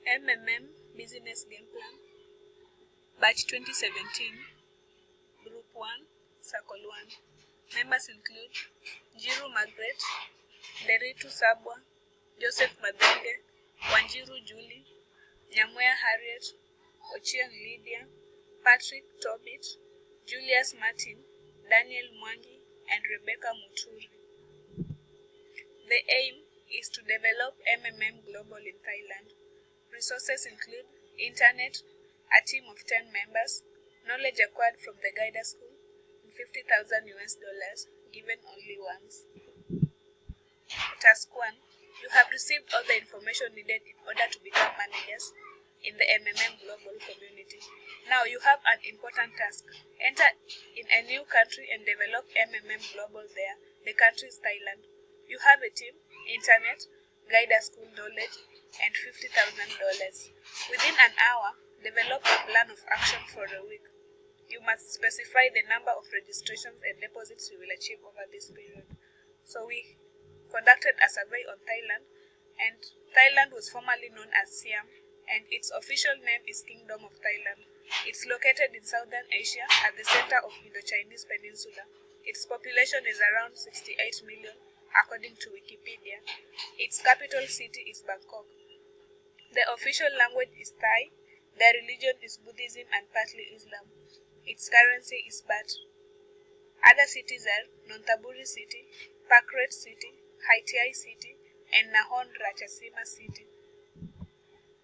MMM Business Game Plan, Batch 2017, Group 1, Circle 1. Members include Jiru Margaret, Deritu Sabwa, Joseph Madenge, Wanjiru Julie, Nyamwea Harriet, Ochieng Lydia, Patrick Tobit, Julius Martin, Daniel Mwangi, and Rebecca Muturi. The aim is to develop MMM global in Thailand. Resources include internet, a team of 10 members, knowledge acquired from the Guider School, and $50,000 given only once. Task 1. You have received all the information needed in order to become managers in the MMM global community. Now you have an important task. Enter in a new country and develop MMM global there. The country is Thailand. You have a team, internet, Guider School knowledge, and $50,000. Within an hour, develop a plan of action for a week. You must specify the number of registrations and deposits you will achieve over this period. So we conducted a survey on Thailand, and Thailand was formerly known as Siam, and its official name is Kingdom of Thailand. It's located in Southern Asia at the center of Indo-Chinese Peninsula. Its population is around 68 million, according to Wikipedia. Its capital city is Bangkok. The official language is Thai. Their religion is Buddhism and partly Islam. Its currency is baht. Other cities are Nonthaburi City, Pakret City, Haitiai City, and Nahon Ratchasima City.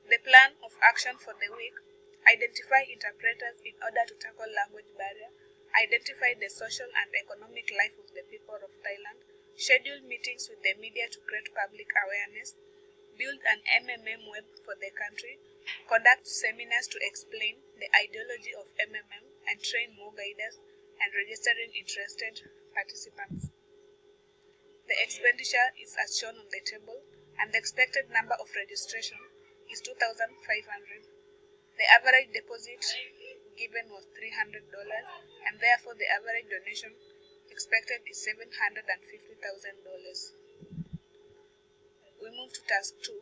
The plan of action for the week: identify interpreters in order to tackle language barrier, identify the social and economic life of the people of Thailand, schedule meetings with the media to create public awareness, build an MMM web for the country, conduct seminars to explain the ideology of MMM and train more guiders, and registering interested participants. The expenditure is as shown on the table, and the expected number of registration is 2,500. The average deposit given was $300, and therefore the average donation expected is $750,000. We move to task 2.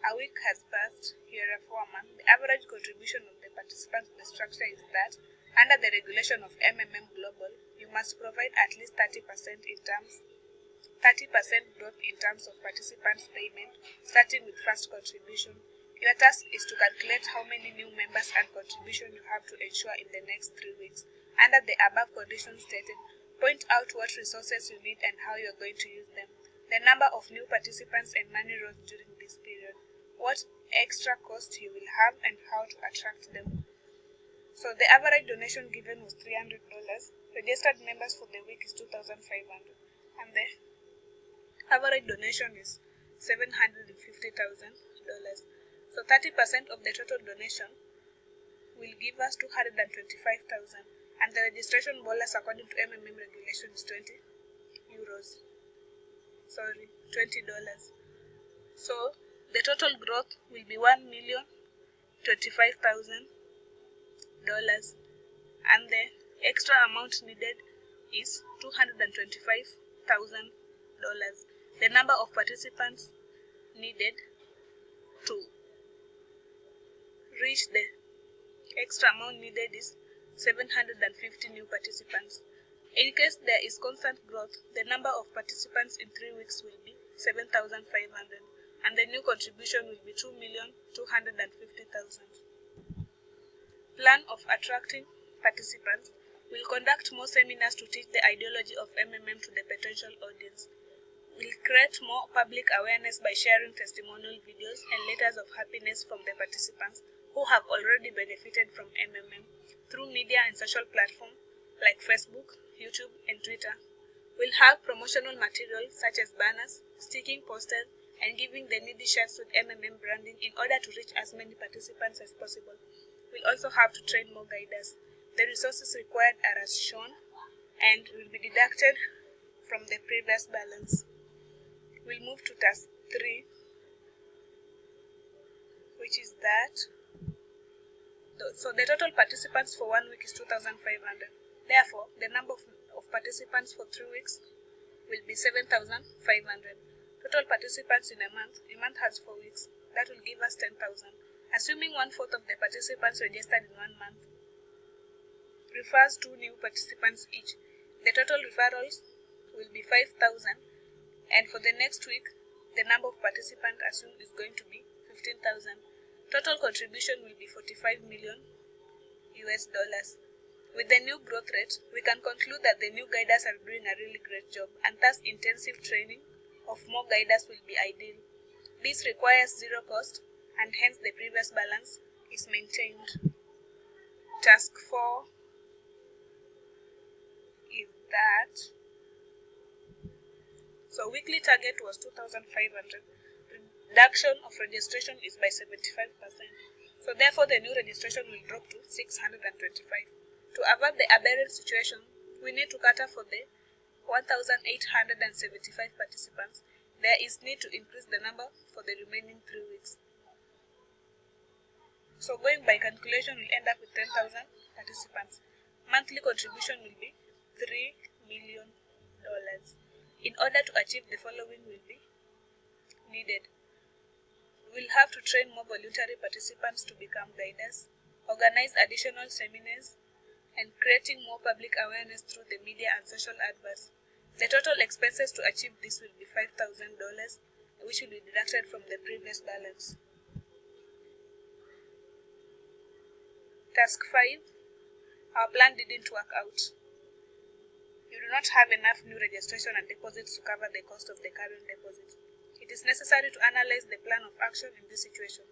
A week has passed. Here a foreman. The average contribution of the participants to the structure is that, under the regulation of MMM Global, you must provide at least 30% growth in terms of participants' payment, starting with first contribution. Your task is to calculate how many new members and contribution you have to ensure in the next 3 weeks. Under the above conditions stated, point out what resources you need and how you are going to use them, the number of new participants and money raised during this period, what extra cost you will have, and how to attract them. So the average donation given was $300. Registered members for the week is 2,500, and the average donation is $750,000. So 30% of the total donation will give us $225,000, and the registration bonus according to MMM regulation is $20. So the total growth will be $1,025,000, and the extra amount needed is $225,000. The number of participants needed to reach the extra amount needed is 750 new participants. In case there is constant growth, the number of participants in 3 weeks will be 7,500, and the new contribution will be 2,250,000. Plan of attracting participants. We'll conduct more seminars to teach the ideology of MMM to the potential audience. We'll create more public awareness by sharing testimonial videos and letters of happiness from the participants who have already benefited from MMM through media and social platforms like Facebook, YouTube, and Twitter. We'll have promotional materials such as banners, sticking posters, and giving the needy shirts with MMM branding in order to reach as many participants as possible. We'll also have to train more guiders. The resources required are as shown and will be deducted from the previous balance. We'll move to task 3, which is that. So the total participants for 1 week is 2,500. Therefore, the number of participants for 3 weeks will be 7,500. Total participants in a month has 4 weeks. that will give us 10,000. Assuming 1/4 of the participants registered in 1 month refers 2 new participants each, the total referrals will be 5,000, and for the next week, the number of participants assumed is going to be 15,000. Total contribution will be 45 million US dollars. With the new growth rate, we can conclude that the new guiders are doing a really great job, and thus intensive training of more guiders will be ideal. This requires zero cost, and hence the previous balance is maintained. Task 4 is that, so weekly target was 2,500. Reduction of registration is by 75%. So therefore the new registration will drop to 625. To avoid the aberrant situation, we need to cater for the 1,875 participants. There is need to increase the number for the remaining 3 weeks. So going by calculation, we'll end up with 10,000 participants. Monthly contribution will be $3 million. In order to achieve the following will be needed. We'll have to train more voluntary participants to become guiders, organize additional seminars, and creating more public awareness through the media and social adverts. The total expenses to achieve this will be $5,000, which will be deducted from the previous balance. Task 5. Our plan didn't work out. You do not have enough new registration and deposits to cover the cost of the current deposits. It is necessary to analyze the plan of action in this situation.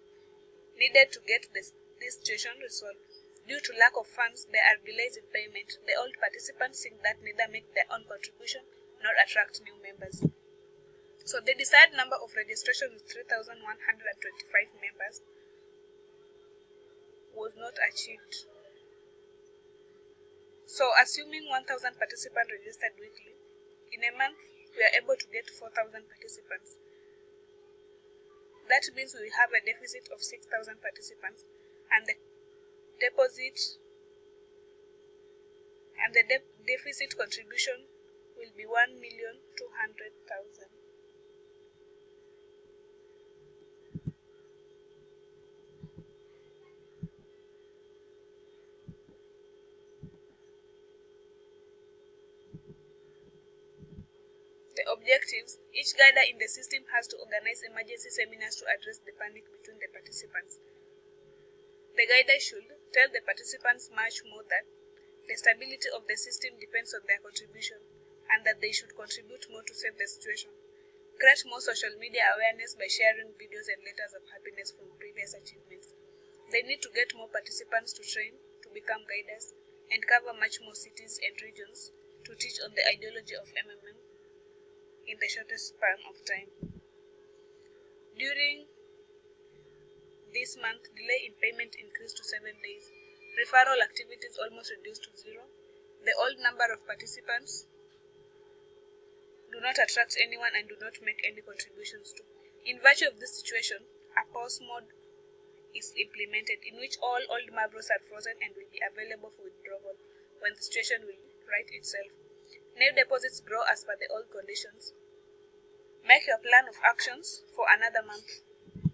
Needed to get this situation resolved. Due to lack of funds, there are delays in payment. The old participants think that neither make their own contribution nor attract new members. So the desired number of registration with 3,125 members was not achieved. So assuming 1,000 participants registered weekly, in a month we are able to get 4,000 participants. That means we have a deficit of 6,000 participants, and the deposit and the deficit contribution will be 1,200,000. The objectives: each guider in the system has to organize emergency seminars to address the panic between the participants. The guider should tell the participants much more that the stability of the system depends on their contribution, and that they should contribute more to save the situation. Create more social media awareness by sharing videos and letters of happiness from previous achievements. They need to get more participants to train to become guiders, and cover much more cities and regions to teach on the ideology of MMM in the shortest span of time. During this month, delay in payment increased to 7 days. Referral activities almost reduced to 0. The old number of participants do not attract anyone and do not make any contributions to. In virtue of this situation, a pause mode is implemented in which all old Mabros are frozen and will be available for withdrawal when the situation will right itself. New deposits grow as per the old conditions. Make your plan of actions for another month.